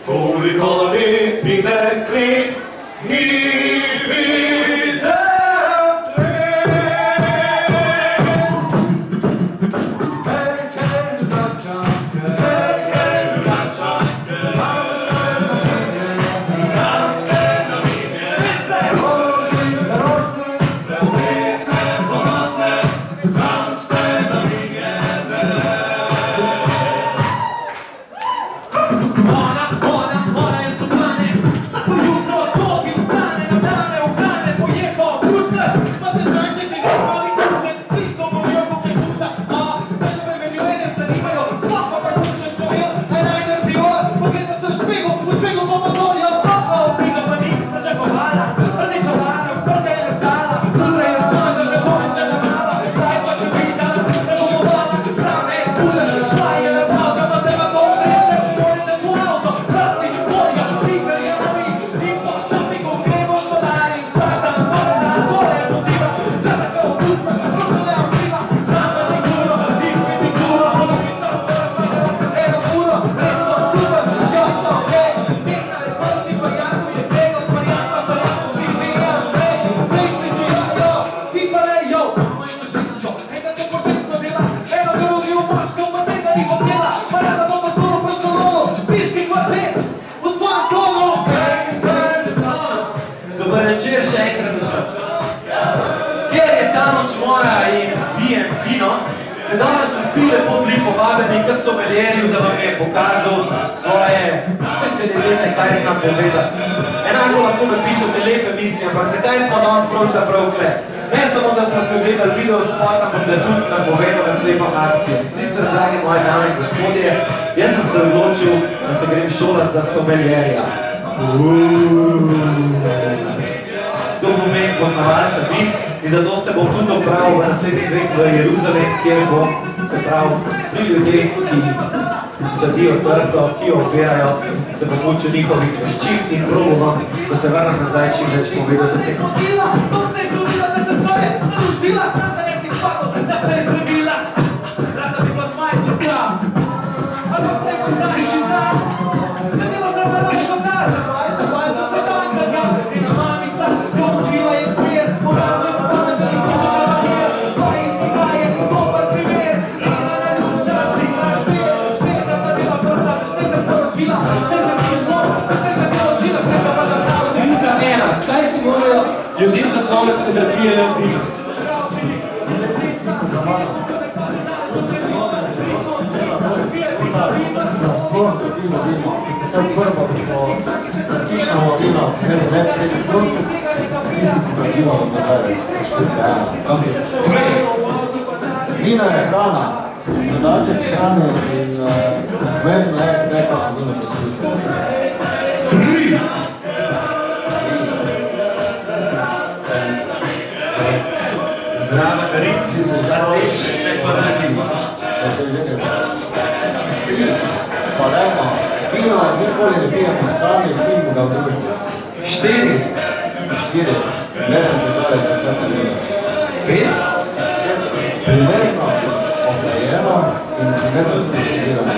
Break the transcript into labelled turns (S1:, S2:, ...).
S1: koliko lepih deklet ni videl svet.
S2: Dober večer še enkrat vsem. Ker je ta noč moja in pijem vino, ste danes vsi lepo bili povabljeni k someljerju, da vam je pokazal svoje specialitete, kaj zna povedati. Enako lahko me pišete lepe misli, ampak zakaj smo danes pravzaprav tukaj? Ne samo, da smo se gledali video spot, ampak da tudi nam povedal na slepam akcijo. Sicer, dragi moji dame in gospodje, jaz sem se odločil, da se grem šolat za someljerja. To pomeni poznavalca bit in zato se bom tudi opravil v naslednjih dveh v Jeruzalem, kjer bom se pravil pri ljudeh, ki sadijo trto, ki jo opirajo, se bom učil njihovih veščic in probamo, ko se vrnem nazaj čim več povedati o tem. To se je trudila, da se svoje zarušila, znam da nekaj spadlo, da se je zredila. Rada bi bila smajčica, ampak neko zajčica, da delo zdravljala kot nazad. Kaj si morajo ljudje za tvoje fotografije vino?
S3: Da sploh dobimo vino. To je prvo, ko razpišamo vino, ker je ne preti trud, nisi pogledimo v nazaj, številka ena. Vino je hrana, dodatek hrane in vedno je nekako vino poskusiti.
S2: Zdravo, res si se da teč, ne pa naredimo.
S3: Pa dajmo, vino nikoli ne pijemo sami, pijemo ga v družbi.
S2: 4.
S3: 4. Primerno pozorec za vsako vino.
S2: 5.
S3: Primerno ohlajeno in primerno tudi servirano.